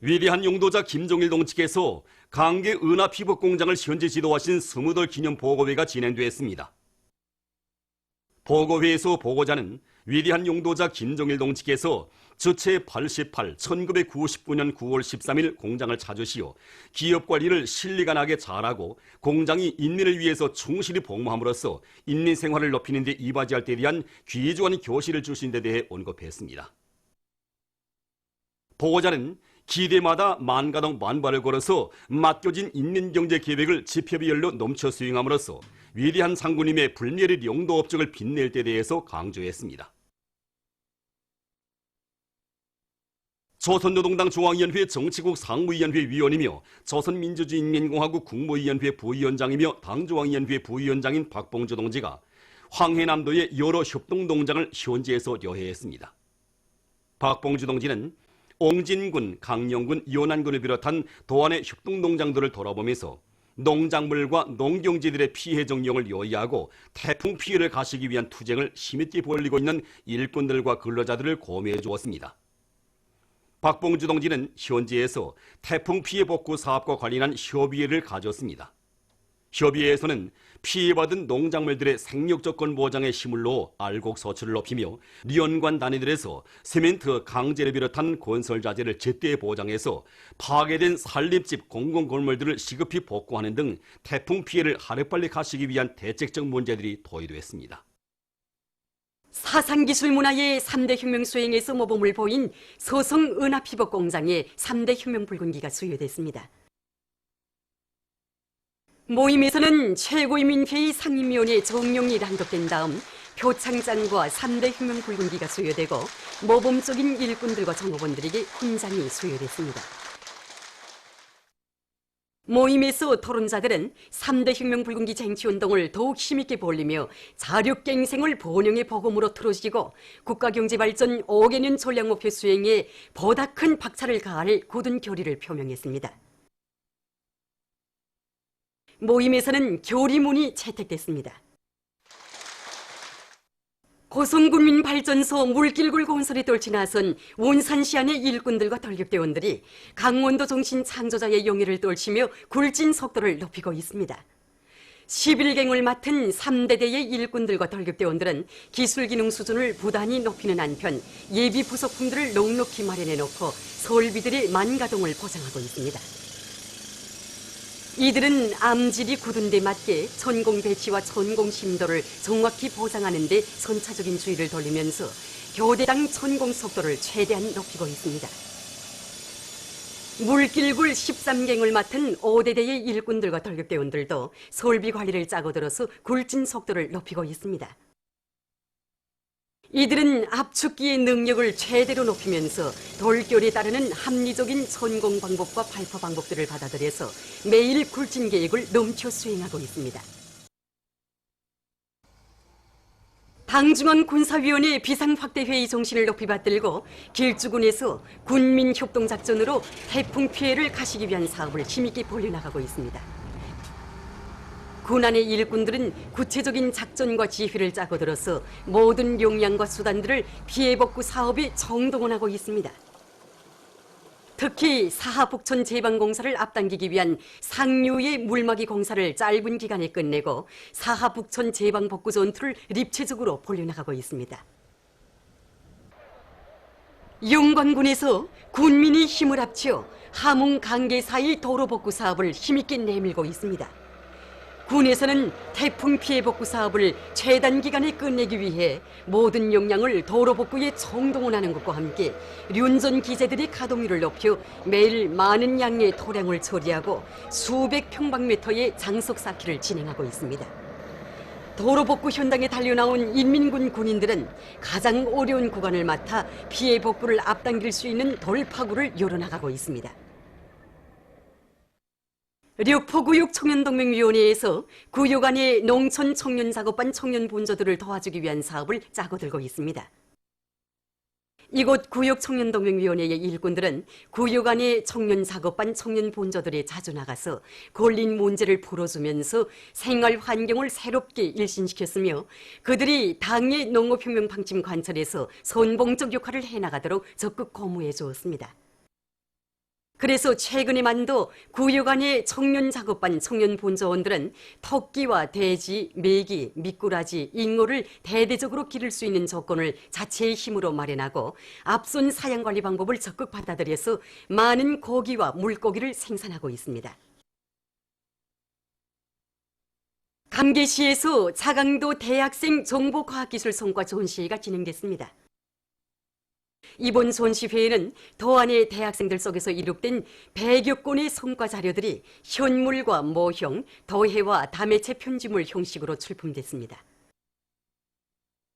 위대한 용도자 김종일 동지께서 강계 은하피복공장을 현재 지도하신 20돌 기념 보고회가 진행됐습니다. 보고회에서 보고자는 위대한 용도자 김종일 동지께서 제88 1999년 9월 13일 공장을 찾으시어 기업 관리를 실리가 나게 잘하고 공장이 인민을 위해서 충실히 복무함으로써 인민 생활을 높이는 데 이바지할 때 대한 귀중한 교실을 주신 데 대해 언급했습니다. 보고자는 기대마다 만가동 만발을 걸어서 맡겨진 인민경제계획을 지표비율로 넘쳐 수행함으로써 위대한 상구님의 불멸의 용도 업적을 빛낼 때 대해서 강조했습니다. 조선노동당 중앙위원회 정치국 상무위원회 위원이며 조선민주주의인민공화국 국무위원회 부위원장이며 당중앙위원회 부위원장인 박봉주 동지가 황해남도의 여러 협동농장을 현지에서 여회했습니다. 박봉주 동지는 옹진군, 강령군, 연안군을 비롯한 도안의 협동농장들을 돌아보면서 농작물과 농경지들의 피해 정령을 요의하고 태풍 피해를 가시기 위한 투쟁을 힘있게 벌이고 있는 일꾼들과 근로자들을 고뇌해 주었습니다. 박봉주 동지는 현지에서 태풍 피해 복구 사업과 관련한 협의회를 가졌습니다. 협의회에서는 피해받은 농작물들의 생육조건 보장에 힘을 놓아 알곡 소출을 높이며 연관 단위들에서 세멘트, 강제를 비롯한 건설자재를 제때 보장해서 파괴된 산림집, 공공건물들을 시급히 복구하는 등 태풍 피해를 하루빨리 가시기 위한 대책적 문제들이 토의됐습니다. 사상기술 문화의 3대 혁명 수행에서 모범을 보인 서성 은하피복 공장의 3대 혁명 붉은기가 수여됐습니다. 모임에서는 최고인민회의 상임위원회 정령이 단독된 다음 표창장과 3대 혁명 붉은기가 수여되고 모범적인 일꾼들과 정호원들에게 훈장이 수여됐습니다. 모임에서 토론자들은 3대 혁명 붉은기 쟁취운동을 더욱 힘있게 벌리며 자력갱생을 본영의 복음으로 틀어지고 국가경제발전 5개년 전략목표 수행에 보다 큰 박차를 가할 굳은 결의를 표명했습니다. 모임에서는 결의문이 채택됐습니다. 고성군민발전소 물길굴 건설에 떨치 나선 원산시안의 일꾼들과 돌격대원들이 강원도 정신 창조자의 영예를 떨치며 굴진 속도를 높이고 있습니다. 11갱을 맡은 3대대의 일꾼들과 돌격대원들은 기술기능 수준을 부단히 높이는 한편 예비 부속품들을 넉넉히 마련해놓고 설비들의 만가동을 보장하고 있습니다. 이들은 암질이 굳은 데 맞게 천공 배치와 천공 심도를 정확히 보장하는 데 선차적인 주의를 돌리면서 교대당 천공 속도를 최대한 높이고 있습니다. 물길굴 13갱을 맡은 5대대의 일꾼들과 돌격대원들도 설비 관리를 짜고 들어서 굴진 속도를 높이고 있습니다. 이들은 압축기의 능력을 최대로 높이면서 돌결에 따르는 합리적인 천공 방법과 발포 방법들을 받아들여서 매일 굴진 계획을 넘쳐 수행하고 있습니다. 당중앙군사위원회 비상확대회의 정신을 높이 받들고 길주군에서 군민협동작전으로 태풍 피해를 가시기 위한 사업을 힘있게 벌려나가고 있습니다. 군안의 일꾼들은 구체적인 작전과 지휘를 짜고 들어서 모든 역량과 수단들을 피해 복구 사업에 총동원하고 있습니다. 특히 사하북천 제방공사를 앞당기기 위한 상류의 물막이 공사를 짧은 기간에 끝내고 사하북천 제방복구 전투를 입체적으로 벌려나가고 있습니다. 영광군에서 군민이 힘을 합쳐 함흥 강계 사이 도로 복구 사업을 힘있게 내밀고 있습니다. 군에서는 태풍 피해 복구 사업을 최단 기간에 끝내기 위해 모든 역량을 도로 복구에 총동원하는 것과 함께 륜전 기재들의 가동률을 높여 매일 많은 양의 토량을 처리하고 수백 평방미터의 장석 쌓기를 진행하고 있습니다. 도로 복구 현장에 달려나온 인민군 군인들은 가장 어려운 구간을 맡아 피해 복구를 앞당길 수 있는 돌파구를 열어나가고 있습니다. 력포구역 청년동맹위원회에서 구역 안의 농촌 청년 작업반 청년 본조들을 도와주기 위한 사업을 짜고 들고 있습니다. 이곳 구역 청년동맹위원회의 일꾼들은 구역 안의 청년 작업반 청년 본조들에 자주 나가서 걸린 문제를 풀어주면서 생활 환경을 새롭게 일신시켰으며 그들이 당의 농업혁명 방침 관철에서 선봉적 역할을 해나가도록 적극 고무해 주었습니다. 그래서 최근에만도 구역안의 청년 작업반 청년 본조원들은 토끼와 돼지, 메기, 미꾸라지, 잉어를 대대적으로 기를 수 있는 조건을 자체의 힘으로 마련하고 앞선 사양관리 방법을 적극 받아들여서 많은 고기와 물고기를 생산하고 있습니다. 감계시에서 자강도 대학생 정보과학기술 성과 전시회가 진행됐습니다. 이번 전시회에는 도안의 대학생들 속에서 이룩된 100여 건의 성과 자료들이 현물과 모형, 도해와 다매체 편지물 형식으로 출품됐습니다.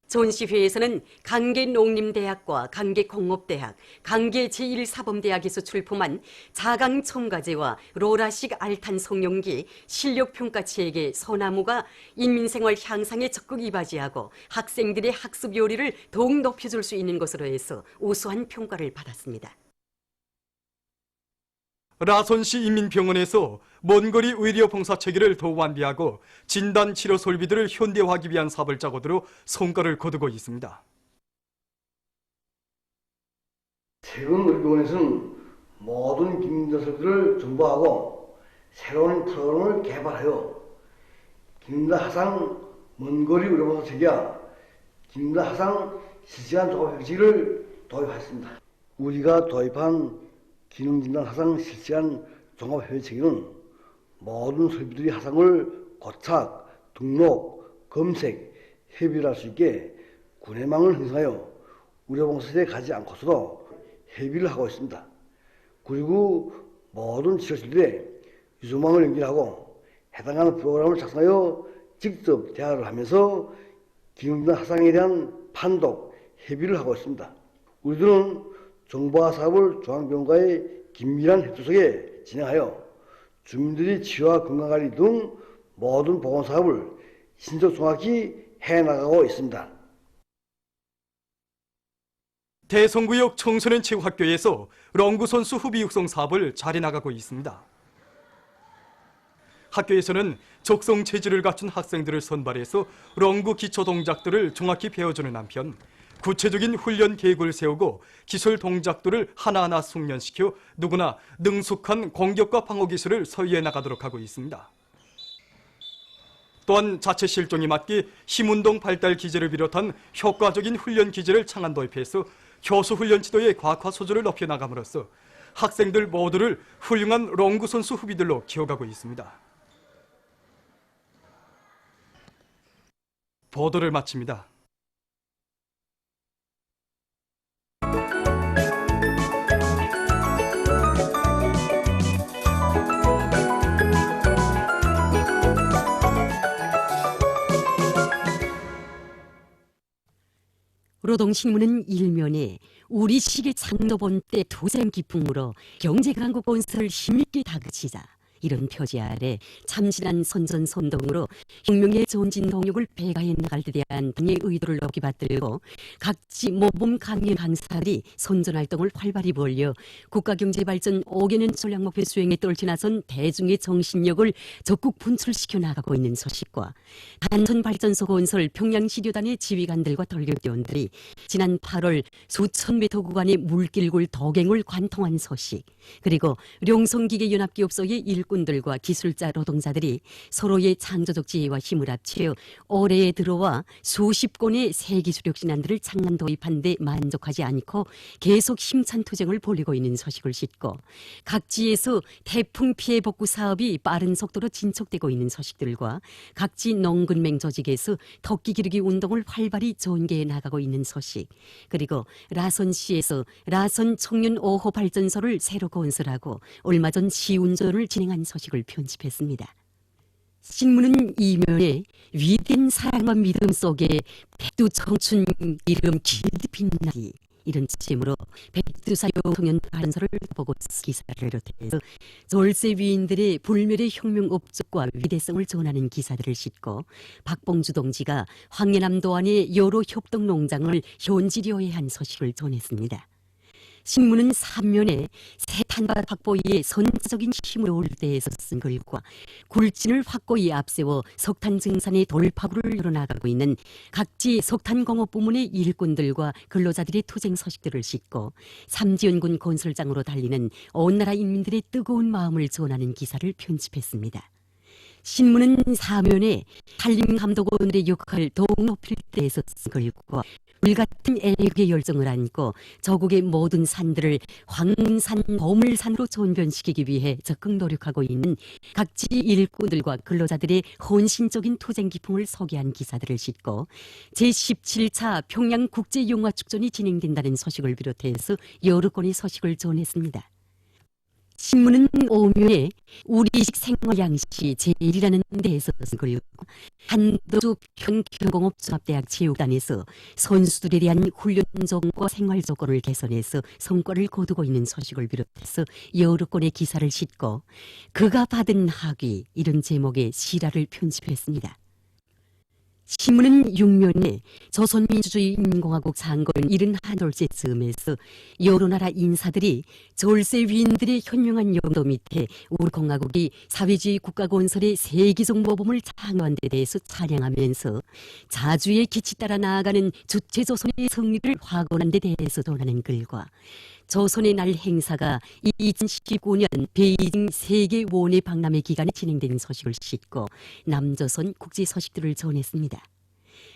전시회에서는 강계농림대학과 강계공업대학, 강계제1사범대학에서 출품한 자강첨가제와 로라식 알탄 성룡기, 실력평가체계 소나무가 인민생활 향상에 적극 이바지하고 학생들의 학습 요리를 더욱 높여줄 수 있는 것으로 해서 우수한 평가를 받았습니다. 라선시 인민병원에서 먼거리 의료봉사 체계를 더 완비하고 진단치료 설비들을 현대화하기 위한 사업을 짜고들어 성과를 거두고 있습니다. 최근 우리 병원에서는 모든 기능자 설비를 정보하고 새로운 프로그램을 개발하여 기능자 하상 먼거리 의료봉사 체계와 기능자 하상 실시간 종합 형식을 도입했습니다. 우리가 도입한 기능진단 하상 실시간 종합회의 체계는 모든 설비들이 하상을 고착, 등록, 검색, 협의를 할 수 있게 군해망을 형성하여 의료봉사에 가지 않고서도 협의를 하고 있습니다. 그리고 모든 치료실들에 유소망을 연결하고 해당하는 프로그램을 작성하여 직접 대화를 하면서 기능진단 하상에 대한 판독, 협의를 하고 있습니다. 우리들은 정보화 사업을 중앙병원과의 긴밀한 협조 속에 진행하여 주민들의 치유와 건강관리 등 모든 보건 사업을 신속 정확히 해나가고 있습니다. 대성구역 청소년 체육학교에서 롱구 선수 후비 육성 사업을 잘 해나가고 있습니다. 학교에서는 적성 체질을 갖춘 학생들을 선발해서 롱구 기초 동작들을 정확히 배워주는 한편 구체적인 훈련 계획을 세우고 기술 동작들을 하나하나 숙련시켜 누구나 능숙한 공격과 방어 기술을 서유해 나가도록 하고 있습니다. 또한 자체 실종에 맞게 힘운동 발달 기제를 비롯한 효과적인 훈련 기제를 창안 도입해서 교수 훈련 지도의 과학화 소조를 높여 나감으로써 학생들 모두를 훌륭한 롱구 선수 후비들로 키워가고 있습니다. 보도를 마칩니다. 노동신문은 일면에 우리 시계 창조본 때 도생 기풍으로 경제강국 건설을 힘있게 다그치자 이런 표지 아래 참신한 선전선동으로 혁명의 전진 동력을 배가해 나갈 데 대한 당의 의도를 높이 받들고 각지 모범 강연 강사들이 선전활동을 활발히 벌여 국가경제발전 5개년 전략목표 수행에 떨쳐나선 대중의 정신력을 적극 분출시켜 나가고 있는 소식과 단천발전소 건설 평양시료단의 지휘관들과 돌격대원들이 지난 8월 수천 미터 구간의 물길굴 도갱을 관통한 소식, 그리고 룡성기계연합기업소의 일꾼들과 기술자 노동자들이 서로의 창조적 지혜와 힘을 합쳐 올해에 들어와 수십 건의 세기술혁신안들을 창안 도입한 데 만족하지 않고 계속 힘찬 투쟁을 벌이고 있는 소식을 싣고 각지에서 태풍 피해 복구 사업이 빠른 속도로 진척되고 있는 소식들과 각지 농근맹 조직에서 토끼 기르기 운동을 활발히 전개해 나가고 있는 소식, 그리고 라선시에서 라선 청년 5호 발전소를 새로 건설하고 얼마 전 시운전을 진행한 소식을 편집했습니다. 신문은 이면에 위대한 사랑과 믿음 속에 백두 청춘 이름 길드 빛나기 이런 제목으로 백두사요 청년 발전소를 보고 기사를 비롯해서 절세 위인들의 불멸의 혁명 업적과 위대성을 전하는 기사들을 싣고 박봉주 동지가 황해남도 안의 여러 협동 농장을 현지료해한 소식을 전했습니다. 신문은 3면에 새 탄바 확보의 선사적인 힘을 올 때에서 쓴 글과 굴진을 확고히 앞세워 석탄 증산의 돌파구를 열어나가고 있는 각지 석탄공업 부문의 일꾼들과 근로자들의 투쟁 소식들을 싣고 삼지연군 건설장으로 달리는 온 나라 인민들의 뜨거운 마음을 전하는 기사를 편집했습니다. 신문은 4면에 한림 감독원의 역할을 더욱 높일 때에서 쓴 글과 불같은 애국의 열정을 안고 저국의 모든 산들을 황문산, 보물산으로 전변시키기 위해 적극 노력하고 있는 각지 일꾼들과 근로자들의 헌신적인 투쟁 기풍을 소개한 기사들을 싣고 제17차 평양국제영화축전이 진행된다는 소식을 비롯해서 여러 건의 소식을 전했습니다. 신문은 5면에 우리식 생활양식 제1이라는 데에서 쓴 글이고 한도주 평경공업종합대학 체육단에서 선수들에 대한 훈련 조건과 생활 조건을 개선해서 성과를 거두고 있는 소식을 비롯해서 여러 건의 기사를 싣고 그가 받은 학위 이런 제목의 실화를 편집했습니다. 신문은 6면에 조선민주주의 인민공화국 창건 71돌째 즈음에서 여러 나라 인사들이 졸세 위인들의 현명한 용도 밑에 우리 공화국이 사회주의 국가 건설의 세계적 모범을 창조한 데 대해서 찬양하면서 자주의 기치 따라 나아가는 주체조선의 승리를 확언한 데 대해서 논하는 글과 조선의 날 행사가 2019년 베이징 세계 원예 박람회 기간에 진행된 소식을 싣고 남조선 국제 소식들을 전했습니다.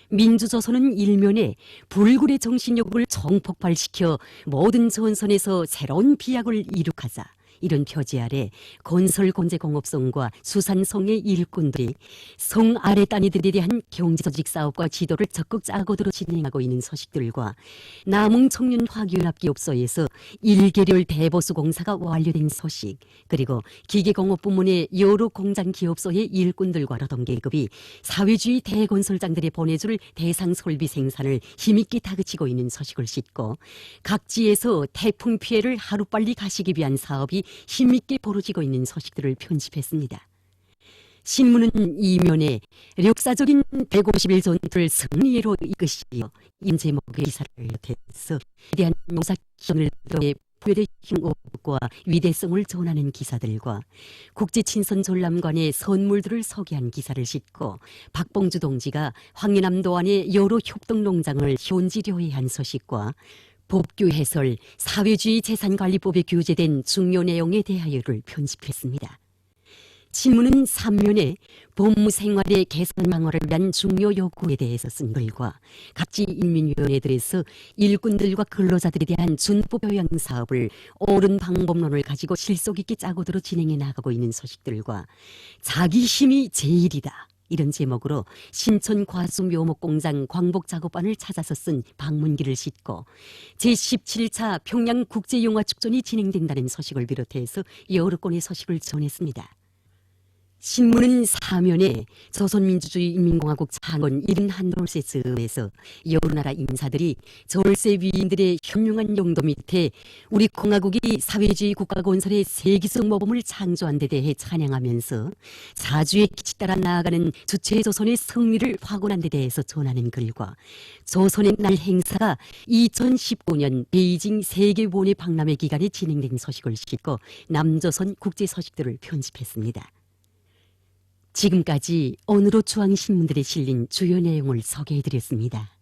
민주조선은 1면에 불굴의 정신력을 총폭발시켜 모든 전선에서 새로운 비약을 이룩하자 이런 표지 아래 건설 건재공업성과 수산성의 일꾼들이 성 아래 단위들에 대한 경제조직 사업과 지도를 적극 짜고들어 진행하고 있는 소식들과 남흥 청년 화기연합기업소에서 1개월 대보수 공사가 완료된 소식, 그리고 기계공업 부문의 여러 공장 기업소의 일꾼들과 노동계급이 사회주의 대건설장들이 보내줄 대상 설비 생산을 힘있게 다그치고 있는 소식을 싣고 각지에서 태풍 피해를 하루빨리 가시기 위한 사업이 힘있게 벌어지고 있는 소식들을 편집했습니다. 신문은 이면에 역사적인 150일 전투를 승리로 이끄시어 인 제목의 기사를 대해서 대한 농사기원을 통해 부여의 힘과 위대성을 전하는 기사들과 국제친선전람관의 선물들을 소개한 기사를 싣고 박봉주 동지가 황해남도 안의 여러 협동농장을 현지료해한 소식과 법규 해설, 사회주의 재산관리법에 규제된 중요 내용에 대하여를 편집했습니다. 신문은 3면에 법무생활의 개선 방어를 위한 중요 요구에 대해서 쓴 글과 각지 인민위원회들에서 일꾼들과 근로자들에 대한 준법교양 사업을 옳은 방법론을 가지고 실속 있게 짜고들어 진행해 나가고 있는 소식들과 자기 힘이 제일이다. 이런 제목으로 신천 과수 묘목공장 광복 작업반을 찾아서 쓴 방문기를 싣고 제17차 평양국제영화축전이 진행된다는 소식을 비롯해서 여러 건의 소식을 전했습니다. 신문은 4면에 조선민주주의 인민공화국 창건 71돌째 즈음에서 여러 나라 인사들이 졸세 위인들의 현명한 용도 밑에 우리 공화국이 사회주의 국가 건설의 세계적 모범을 창조한 데 대해 찬양하면서 사주의 기치 따라 나아가는 주체조선의 승리를 확언한 데 대해서 전하는 글과 조선의 날 행사가 2019년 베이징 세계 원예 박람회 기간에 진행된 소식을 싣고 남조선 국제 소식들을 편집했습니다. 지금까지 오늘의 중앙신문들에 실린 주요 내용을 소개해드렸습니다.